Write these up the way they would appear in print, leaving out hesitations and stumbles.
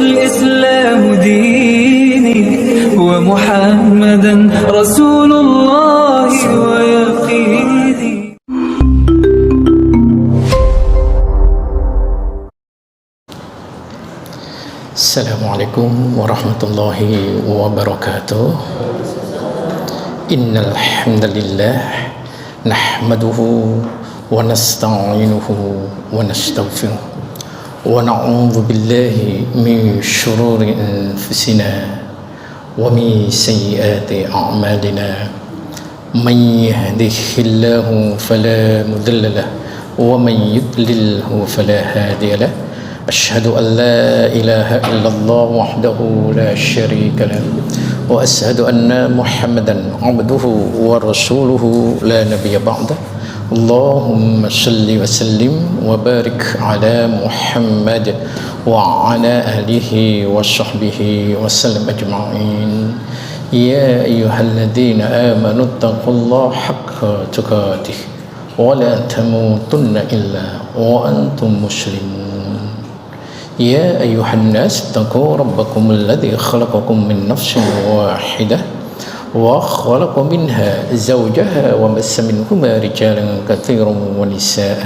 الإسلام ديني ومحمدا رسول الله ويقيني. Assalamualaikum warahmatullahi wabarakatuh. Innal hamdalillah nahmaduhu wa nasta'inuhu wa nastaghfiruh wa na'udzu billahi min shururi anfusina wa min sayyiati a'malina. Man yahdihillahu fala mudilla lahu wa man yudlilhu fala hadiya lahu. أشهد أن لا إله إلا الله وحده لا شريك له وأشهد أن محمدا عبده ورسوله لا نبي بعده. اللهم صل وسلم وبارك على محمد وعلى آله وصحبه وسلم أجمعين. يا أيها الذين آمنوا اتقوا الله حق تقاته ولا تموتن إلا وأنتم مسلمون. يا أيها الناس اتقوا ربكم الذي خلقكم من نفس واحدة وخلق منها زوجها وبث منهما رجالا كثيرا ونساء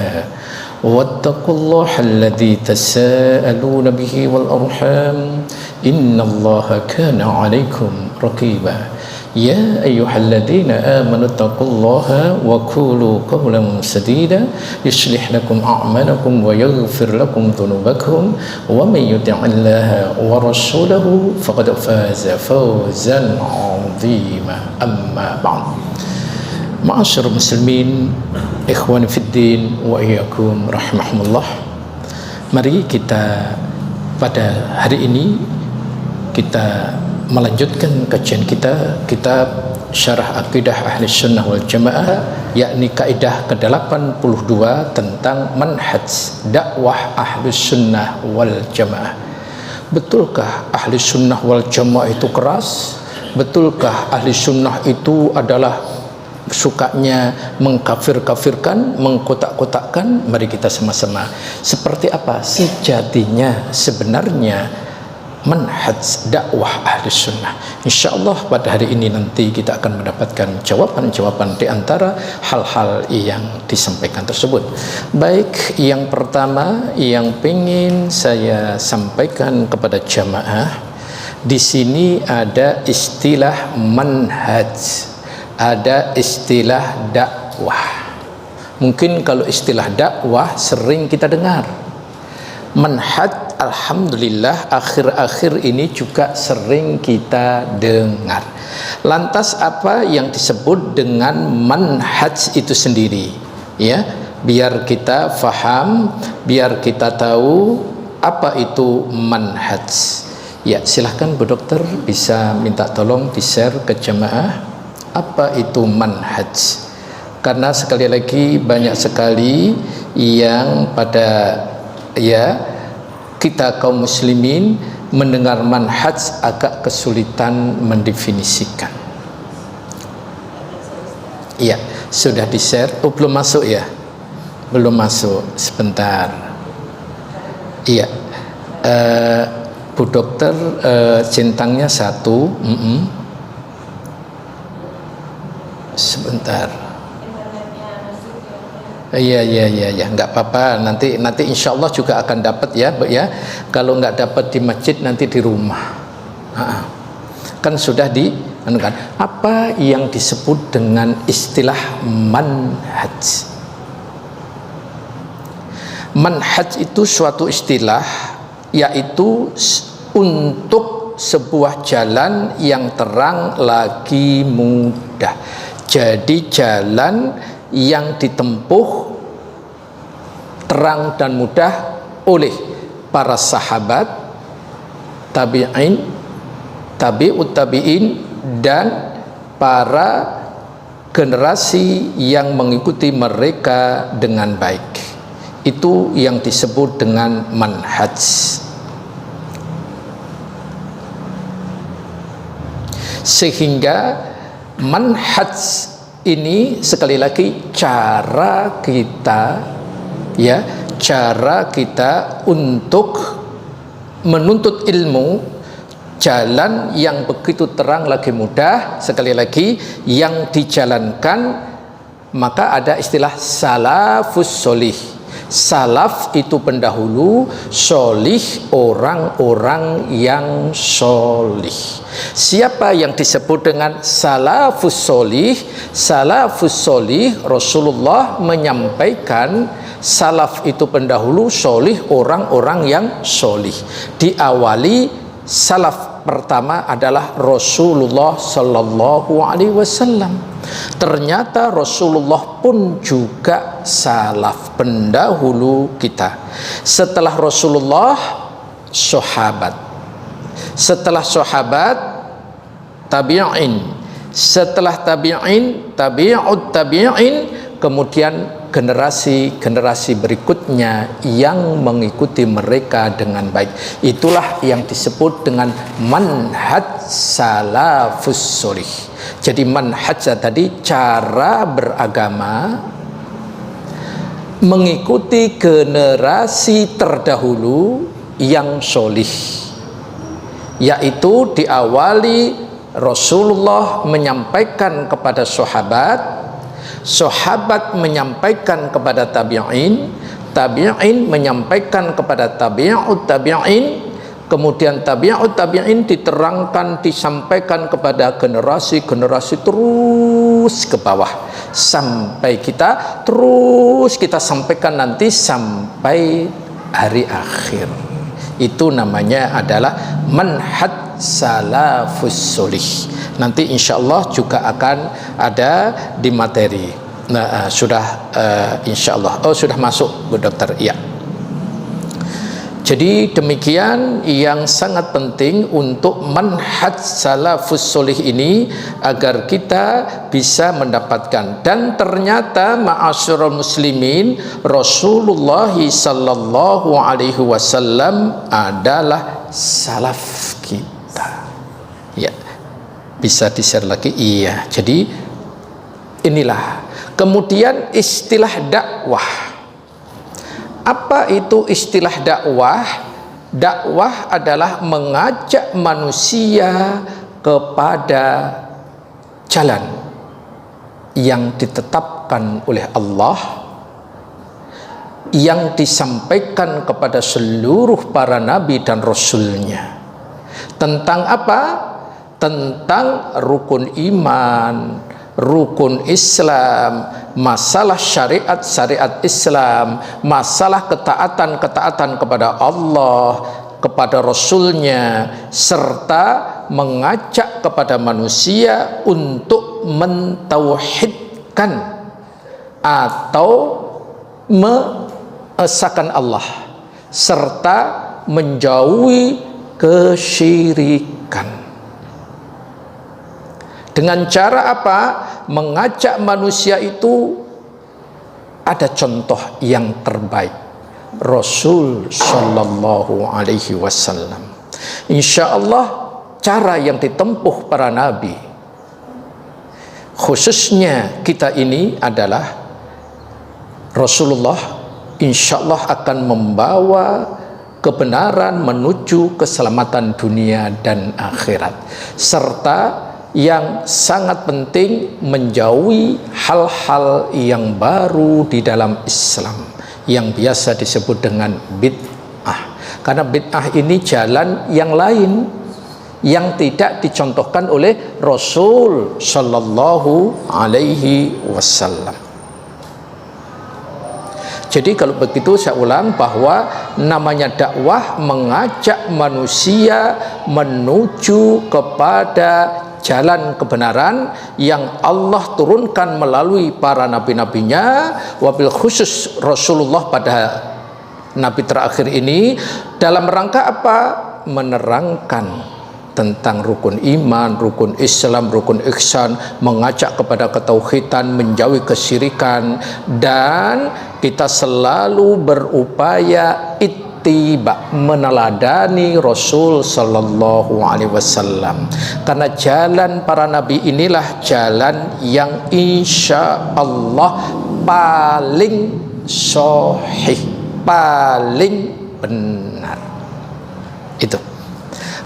واتقوا الله الذي تساءلون به والأرحام إن الله كان عليكم رقيبا. يا أيها الذين آمنوا اتقوا الله وقولوا قولا سديدا يصلح لكم أعمالكم ويغفر لكم ذنوبكم ومن يطع الله ورسوله فقد فاز فوزا عظيما. أما بعد. Ma'asyiral muslimin, ikhwani fiddin wa iyyakum rahimahumullah. Mari kita pada hari ini kita melanjutkan kajian kita kitab Syarah Aqidah Ahli Sunnah wal Jamaah, yakni kaidah ke-82 tentang manhaj dakwah Ahli Sunnah wal Jamaah. Betulkah Ahli Sunnah wal Jamaah itu keras? Betulkah Ahli Sunnah itu adalah sukanya mengkafir-kafirkan, mengkotak-kotakkan? Mari kita sama-sama, seperti apa sejatinya sebenarnya manhaj dakwah Ahli Sunnah. InsyaAllah pada hari ini nanti kita akan mendapatkan jawaban-jawaban di antara hal-hal yang disampaikan tersebut. Baik, yang pertama yang ingin saya sampaikan kepada jamaah, di sini ada istilah manhaj, ada istilah dakwah. Mungkin kalau istilah dakwah sering kita dengar. Manhaj, alhamdulillah akhir-akhir ini juga sering kita dengar. Lantas apa yang disebut dengan manhaj itu sendiri? Ya, biar kita faham, biar kita tahu apa itu manhaj. Ya, silahkan Bu Dokter bisa minta tolong di-share ke jamaah apa itu manhaj. Karena sekali lagi banyak sekali yang pada kita kaum muslimin mendengar manhaj agak kesulitan mendefinisikan. Iya, sudah di-share. Oh, belum masuk ya? Belum masuk, sebentar. Iya, Bu Dokter, centangnya satu. Sebentar. Iya, nggak apa-apa. Nanti insya Allah juga akan dapat ya, ya. Kalau nggak dapat di masjid nanti di rumah. Kan sudah kan. Apa yang disebut dengan istilah manhaj? Manhaj itu suatu istilah, yaitu untuk sebuah jalan yang terang lagi mudah. Jadi jalan yang ditempuh terang dan mudah oleh para sahabat, tabi'in, tabi'ut tabi'in, dan para generasi yang mengikuti mereka dengan baik. Itu yang disebut dengan manhaj. Sehingga manhaj ini sekali lagi cara kita, ya, cara kita untuk menuntut ilmu, jalan yang begitu terang lagi mudah, sekali lagi yang dijalankan, maka ada istilah salafus solih. Salaf itu pendahulu, solih orang-orang yang solih. Siapa yang disebut dengan salafus solih? Salafus solih, Rasulullah menyampaikan salaf itu pendahulu, solih orang-orang yang solih. Diawali salaf pertama adalah Rasulullah Sallallahu Alaihi Wasallam. Ternyata Rasulullah pun juga salaf pendahulu kita. Setelah Rasulullah, sahabat. Setelah sahabat, tabi'in. Setelah tabi'in, tabi'ut tabi'in, kemudian generasi-generasi berikutnya yang mengikuti mereka dengan baik. Itulah yang disebut dengan manhaj salafus solih. Jadi manhaj tadi cara beragama mengikuti generasi terdahulu yang solih, yaitu diawali Rasulullah menyampaikan kepada sahabat, sahabat menyampaikan kepada tabi'in, tabi'in menyampaikan kepada tabi'ut tabi'in, kemudian tabi'ut tabi'in diterangkan, disampaikan kepada generasi-generasi terus ke bawah, sampai kita sampaikan nanti sampai hari akhir. Itu namanya adalah manhaj salafus solih. Nanti insya Allah juga akan ada di materi. Nah, sudah insya Allah. Oh, sudah masuk Bu Dokter. Ya. Jadi demikian yang sangat penting untuk manhaj salafus solih ini agar kita bisa mendapatkan. Dan ternyata ma'asyiral muslimin, Rasulullah sallallahu alaihi wasallam adalah salaf kita. Ya. Bisa di-share lagi? Iya. Jadi inilah. Kemudian istilah dakwah. Apa itu istilah dakwah? Dakwah adalah mengajak manusia kepada jalan yang ditetapkan oleh Allah, yang disampaikan kepada seluruh para nabi dan rasulnya. Tentang apa? Tentang rukun iman, rukun Islam, masalah syariat Islam, masalah ketaatan kepada Allah, kepada Rasulnya, serta mengajak kepada manusia untuk mentauhidkan atau mengesahkan Allah, serta menjauhi kesyirikan. Dengan cara apa? Mengajak manusia itu ada contoh yang terbaik, Rasul Sallallahu Alaihi Wasallam. Insya Allah cara yang ditempuh para nabi, khususnya kita ini adalah Rasulullah, insya Allah akan membawa kebenaran menuju keselamatan dunia dan akhirat, serta yang sangat penting menjauhi hal-hal yang baru di dalam Islam yang biasa disebut dengan bid'ah. Karena bid'ah ini jalan yang lain yang tidak dicontohkan oleh Rasul Sallallahu Alaihi Wasallam. Jadi kalau begitu saya ulang bahwa namanya dakwah mengajak manusia menuju kepada jalan kebenaran yang Allah turunkan melalui para nabi-nabinya, wabil khusus Rasulullah pada nabi terakhir ini, dalam rangka apa? Menerangkan tentang rukun iman, rukun Islam, rukun ihsan, mengajak kepada ketauhidan, menjauhi kesyirikan, dan kita selalu berupaya ittiba, meneladani Rasul Sallallahu Alaihi Wasallam. Karena jalan para nabi inilah jalan yang insya Allah paling sahih, paling benar. Itu.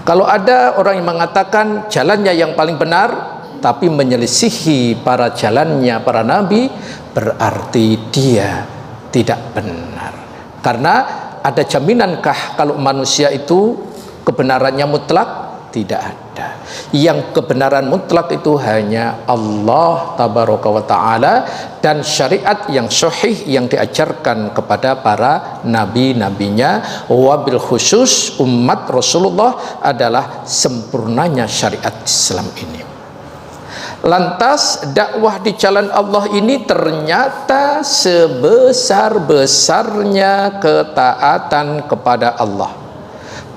Kalau ada orang yang mengatakan jalannya yang paling benar tapi menyelisihi para jalannya para nabi, berarti dia tidak benar. Karena ada jaminankah kalau manusia itu kebenarannya mutlak? Tidak ada. Yang kebenaran mutlak itu hanya Allah tabaraka wa ta'ala dan syariat yang sahih yang diajarkan kepada para nabi-nabinya. Wabil khusus umat Rasulullah adalah sempurnanya syariat Islam ini. Lantas dakwah di jalan Allah ini ternyata sebesar-besarnya ketaatan kepada Allah.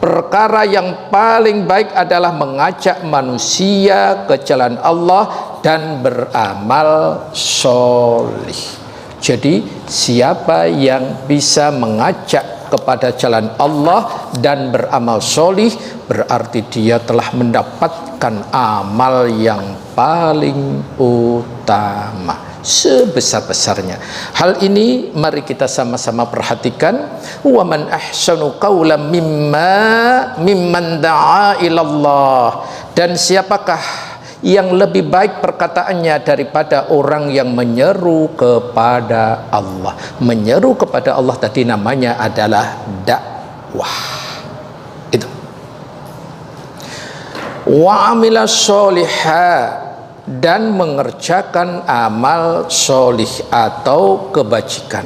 Perkara yang paling baik adalah mengajak manusia ke jalan Allah dan beramal solih. Jadi siapa yang bisa mengajak kepada jalan Allah dan beramal solih, berarti dia telah mendapatkan amal yang paling utama, sebesar-besarnya. Hal ini mari kita sama-sama perhatikan. Wa man ahsanu qawlan mimman da'a ilallah. Dan siapakah yang lebih baik perkataannya daripada orang yang menyeru kepada Allah. Menyeru kepada Allah tadi namanya adalah dakwah. Itu. Wa amila sholiha, dan mengerjakan amal solih atau kebajikan.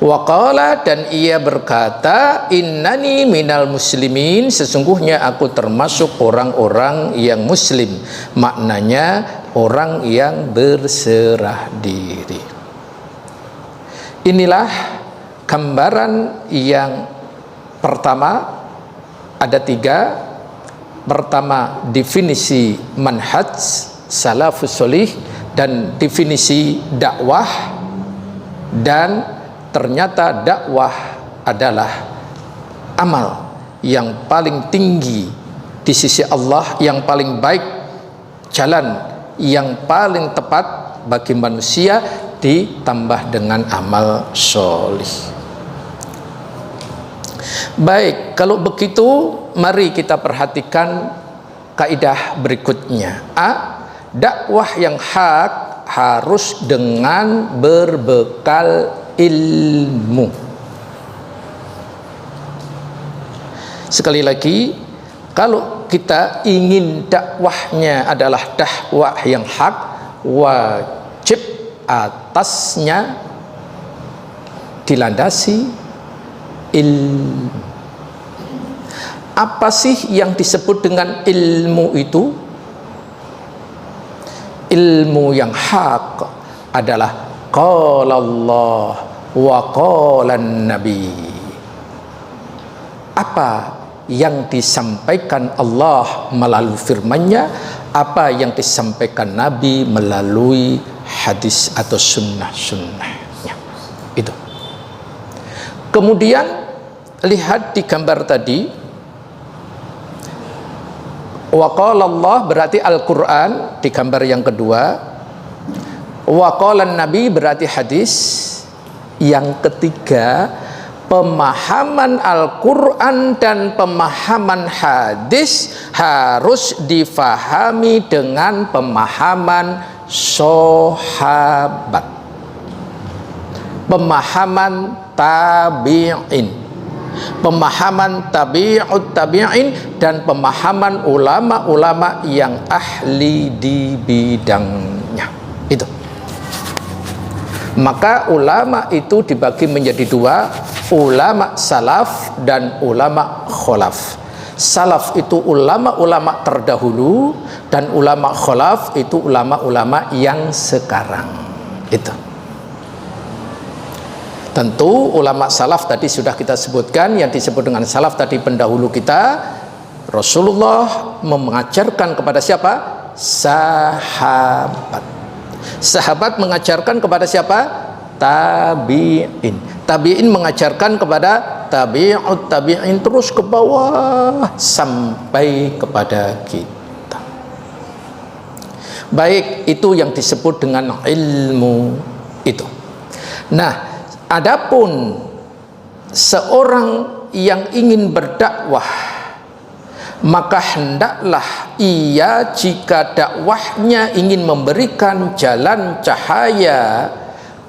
Waqala, dan ia berkata, innani minal muslimin, sesungguhnya aku termasuk orang-orang yang muslim. Maknanya orang yang berserah diri. Inilah gambaran yang pertama, ada 3. Pertama, definisi manhaj salafus solih dan definisi dakwah. Dan ternyata dakwah adalah amal yang paling tinggi di sisi Allah, yang paling baik, jalan yang paling tepat bagi manusia, ditambah dengan amal solih. Baik, kalau begitu mari kita perhatikan kaidah berikutnya. A, dakwah yang hak harus dengan berbekal ilmu. Sekali lagi, kalau kita ingin dakwahnya adalah dakwah yang hak, wajib atasnya dilandasi ilmu. Apa sih yang disebut dengan ilmu itu? Ilmu yang hak adalah qala Allah wa qala Nabi. Apa yang disampaikan Allah melalui firman-Nya, apa yang disampaikan Nabi melalui hadis atau sunnah-sunnahnya. Itu. Kemudian lihat di gambar tadi, wa qala Allah berarti Al-Quran di gambar yang kedua, wa qala Nabi berarti hadis. Yang ketiga, pemahaman Al-Quran dan pemahaman hadis harus difahami dengan pemahaman sahabat, pemahaman tabi'in, pemahaman tabi'ut tabi'in, dan pemahaman ulama-ulama yang ahli di bidangnya. Itu. Maka ulama itu dibagi menjadi 2, ulama salaf dan ulama kholaf. Salaf itu ulama-ulama terdahulu, dan ulama kholaf itu ulama-ulama yang sekarang. Itu. Tentu ulama salaf tadi sudah kita sebutkan, yang disebut dengan salaf tadi pendahulu kita. Rasulullah mengajarkan kepada siapa? Sahabat. Sahabat mengajarkan kepada siapa? Tabi'in. Tabi'in mengajarkan kepada tabi'ut tabi'in, terus ke bawah sampai kepada kita. Baik, itu yang disebut dengan ilmu itu. Nah, adapun seorang yang ingin berdakwah, maka hendaklah ia jika dakwahnya ingin memberikan jalan cahaya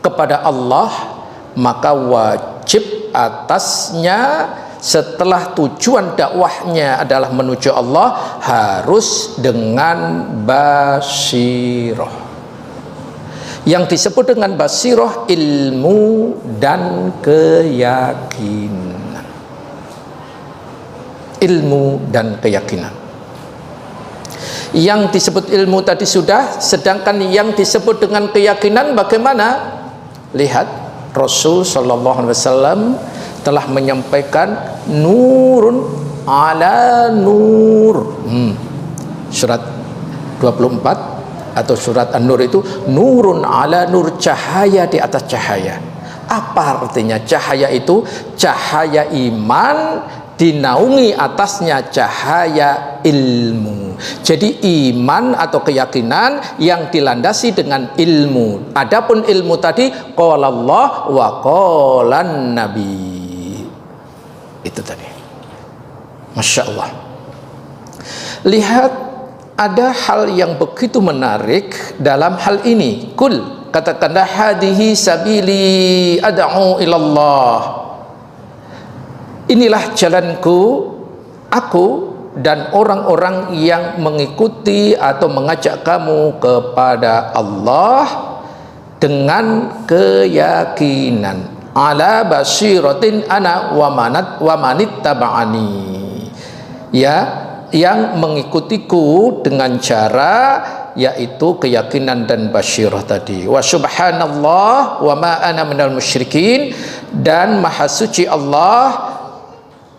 kepada Allah, maka wajib atasnya setelah tujuan dakwahnya adalah menuju Allah, harus dengan basirah. Yang disebut dengan basirah, ilmu dan keyakinan. Ilmu dan keyakinan. Yang disebut ilmu tadi sudah, sedangkan yang disebut dengan keyakinan bagaimana? Lihat, Rasul sallallahu alaihi wasallam telah menyampaikan nurun ala nur. Surat 24 atau surat An-Nur itu nurun ala nur, cahaya di atas cahaya. Apa artinya cahaya itu? Cahaya iman dinaungi atasnya cahaya ilmu. Jadi iman atau keyakinan yang dilandasi dengan ilmu. Adapun ilmu tadi qala Allah wa qala Nabi. Itu tadi. Masya Allah. Lihat, ada hal yang begitu menarik dalam hal ini. Kul, katakanlah, hadihi sabili ad'u ilallah. Inilah jalanku, aku dan orang-orang yang mengikuti atau mengajak kamu kepada Allah dengan keyakinan. Ala basiratin ana wa manit taba'ani. Ya, yang mengikutiku dengan cara yaitu keyakinan dan basyirah tadi. Wa subhanallah wa ma ana minal musyrikin, dan maha suci Allah,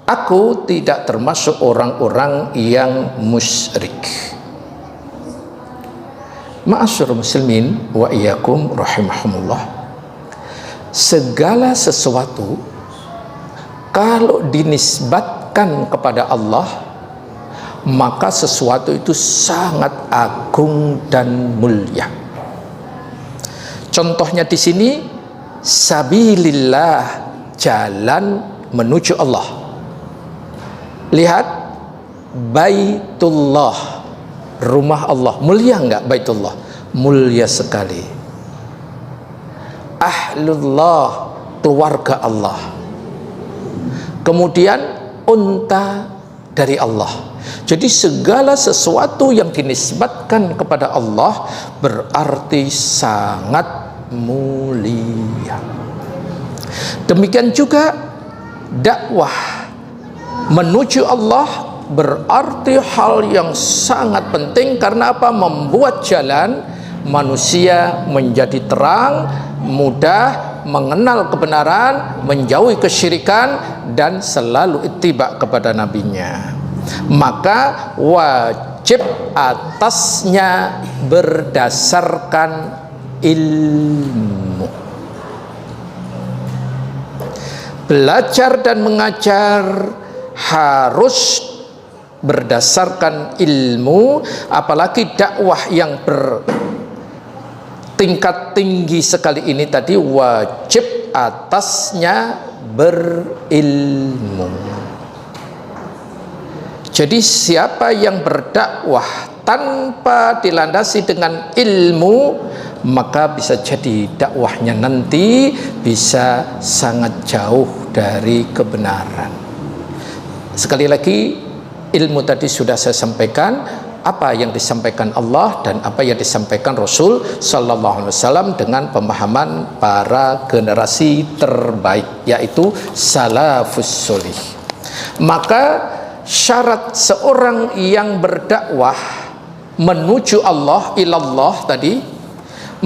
aku tidak termasuk orang-orang yang musyrik. Ma'asyiral muslimin wa iyyakum rahimahumullah. Segala sesuatu kalau dinisbatkan kepada Allah, maka sesuatu itu sangat agung dan mulia. Contohnya di sini, sabilillah, jalan menuju Allah. Lihat, Baitullah, rumah Allah. Mulia enggak Baitullah? Mulia sekali. Ahlullah, keluarga Allah. Kemudian unta dari Allah. Jadi segala sesuatu yang dinisbatkan kepada Allah berarti sangat mulia. Demikian juga dakwah menuju Allah berarti hal yang sangat penting. Karena apa? Membuat jalan manusia menjadi terang, mudah mengenal kebenaran, menjauhi kesyirikan, dan selalu ittiba kepada nabinya. Maka wajib atasnya berdasarkan ilmu. Belajar dan mengajar harus berdasarkan ilmu, apalagi dakwah yang tingkat tinggi sekali ini tadi wajib atasnya berilmu. Jadi siapa yang berdakwah tanpa dilandasi dengan ilmu, maka bisa jadi dakwahnya nanti bisa sangat jauh dari kebenaran. Sekali lagi, ilmu tadi sudah saya sampaikan, apa yang disampaikan Allah dan apa yang disampaikan Rasul sallallahu alaihi wasallam dengan pemahaman para generasi terbaik, yaitu salafus solih. Maka syarat seorang yang berdakwah menuju Allah, ilallah tadi,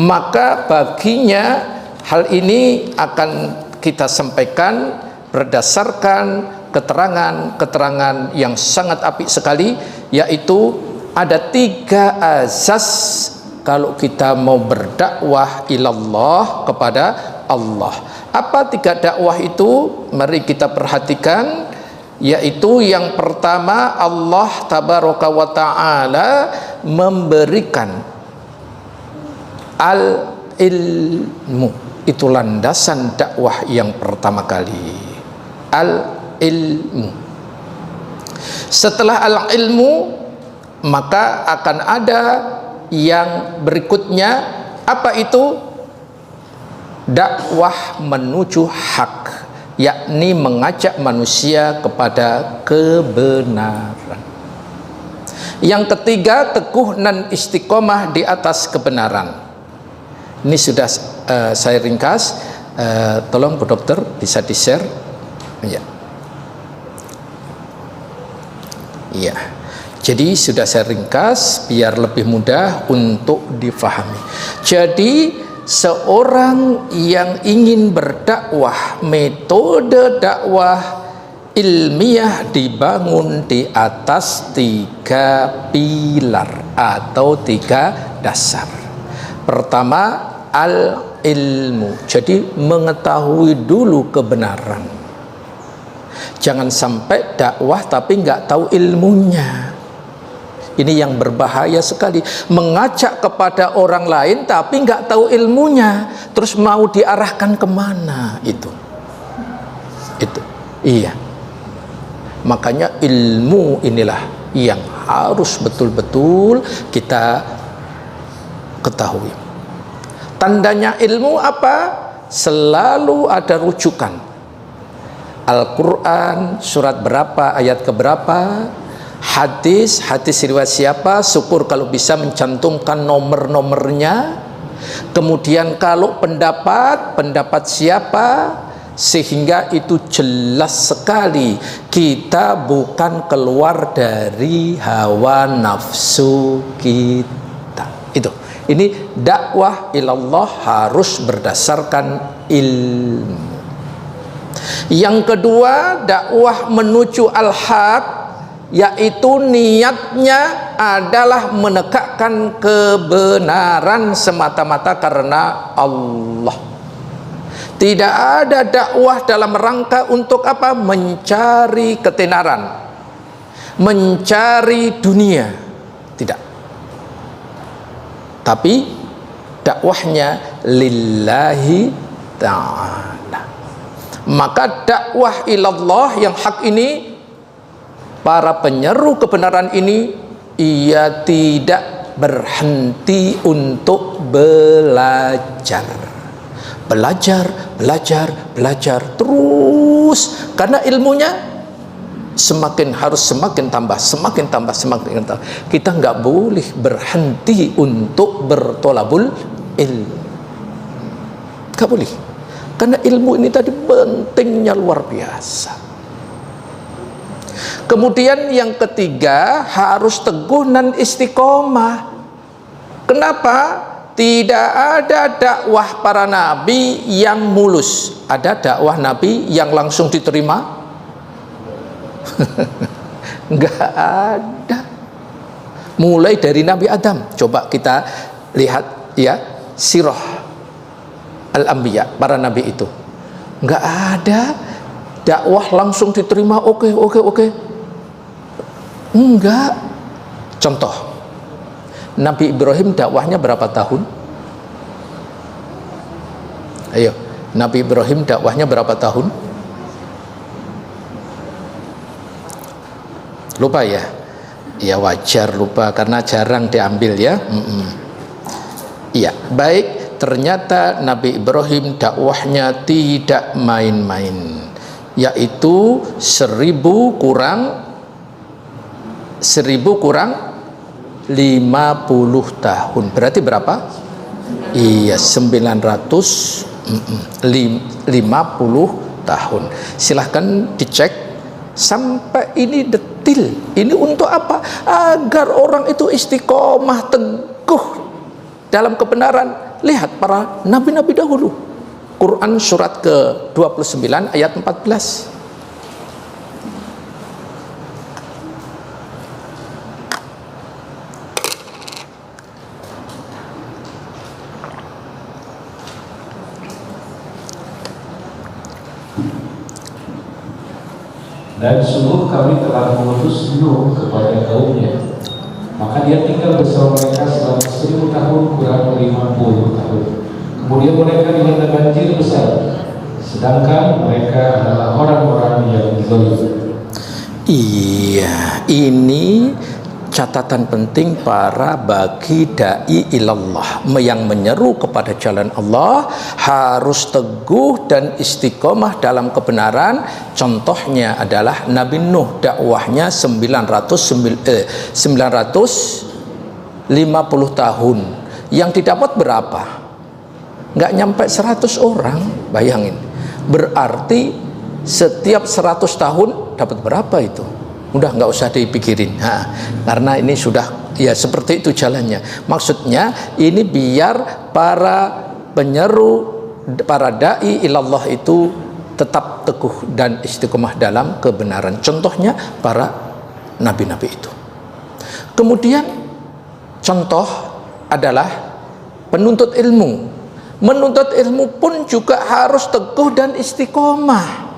maka baginya hal ini akan kita sampaikan berdasarkan keterangan-keterangan yang sangat apik sekali, yaitu ada 3 azas kalau kita mau berdakwah ilallah, kepada Allah. Apa 3 dakwah itu? Mari kita perhatikan. Yaitu yang pertama, Allah tabaraka wa ta'ala memberikan al-ilmu. Itu landasan dakwah yang pertama kali. al-ilmu. Setelah al-ilmu maka akan ada yang berikutnya. Apa itu? Dakwah menuju hak, yakni mengajak manusia kepada kebenaran. Yang ketiga, teguh dan istiqomah di atas kebenaran. Ini sudah saya ringkas. Tolong Bu Dokter bisa di-share. Ya. Iya. Jadi sudah saya ringkas biar lebih mudah untuk difahami. Jadi seorang yang ingin berdakwah, metode dakwah ilmiah dibangun di atas 3 pilar atau 3 dasar. Pertama, al-ilmu. Jadi mengetahui dulu kebenaran. Jangan sampai dakwah tapi nggak tahu ilmunya. Ini yang berbahaya sekali. Mengajak kepada orang lain tapi nggak tahu ilmunya, terus mau diarahkan kemana itu? Iya. Makanya ilmu inilah yang harus betul-betul kita ketahui. Tandanya ilmu apa? Selalu ada rujukan. Al-Quran surat berapa, ayat keberapa, hadis riwayat siapa, syukur kalau bisa mencantumkan nomor-nomornya. Kemudian kalau pendapat siapa, sehingga itu jelas sekali kita bukan keluar dari hawa nafsu kita. Ini dakwah ilallah harus berdasarkan ilmu. Yang kedua, dakwah menuju al-haq, yaitu niatnya adalah menegakkan kebenaran semata-mata karena Allah. Tidak ada dakwah dalam rangka untuk apa? Mencari ketenaran, mencari dunia. Tidak. Tapi dakwahnya lillahi ta'ala. Maka dakwah ilallah yang hak ini, para penyeru kebenaran ini, ia tidak berhenti untuk belajar terus, karena ilmunya harus semakin tambah. Kita nggak boleh berhenti untuk bertolabul ilmu, nggak boleh, karena ilmu ini tadi pentingnya luar biasa. Kemudian yang ketiga, harus teguh dan istiqomah. Kenapa? Tidak ada dakwah para nabi yang mulus. Ada dakwah nabi yang langsung diterima? Enggak ada. Mulai dari Nabi Adam. Coba kita lihat ya, sirah al-anbiya, para nabi itu. Enggak ada dakwah langsung diterima. Oke. Enggak. Contoh, Nabi Ibrahim dakwahnya berapa tahun? Ayo, Nabi Ibrahim dakwahnya berapa tahun? Lupa ya? Ya wajar lupa karena jarang diambil ya. Iya, baik. Ternyata Nabi Ibrahim dakwahnya tidak main-main, yaitu 1000 kurang 50 tahun. Berarti berapa? Iya, 950 tahun. Silahkan dicek sampai ini detil. Ini untuk apa? Agar orang itu istiqomah, teguh dalam kebenaran. Lihat para nabi-nabi dahulu. Quran surat ke-29 ayat 14. Dan sungguh kami telah mengutus Nuh kepada kaumnya, maka dia tinggal bersama mereka selama 1000 tahun kurang 50 tahun. Kemudian mereka dilanda banjir besar sedangkan mereka adalah orang-orang yang zalim. Iya, ini catatan penting bagi dai ilallah yang menyeru kepada jalan Allah harus teguh dan istiqomah dalam kebenaran. Contohnya adalah Nabi Nuh, dakwahnya 950 tahun, yang didapat berapa? Nggak nyampe 100 orang, bayangin. Berarti setiap 100 tahun dapat berapa itu? Udah nggak usah dipikirin. Karena ini sudah ya seperti itu jalannya. Maksudnya ini biar para penyeru, para dai ilallah itu tetap teguh dan istiqomah dalam kebenaran. Contohnya para nabi-nabi itu. Kemudian contoh adalah penuntut ilmu. Menuntut ilmu pun juga harus teguh dan istiqomah.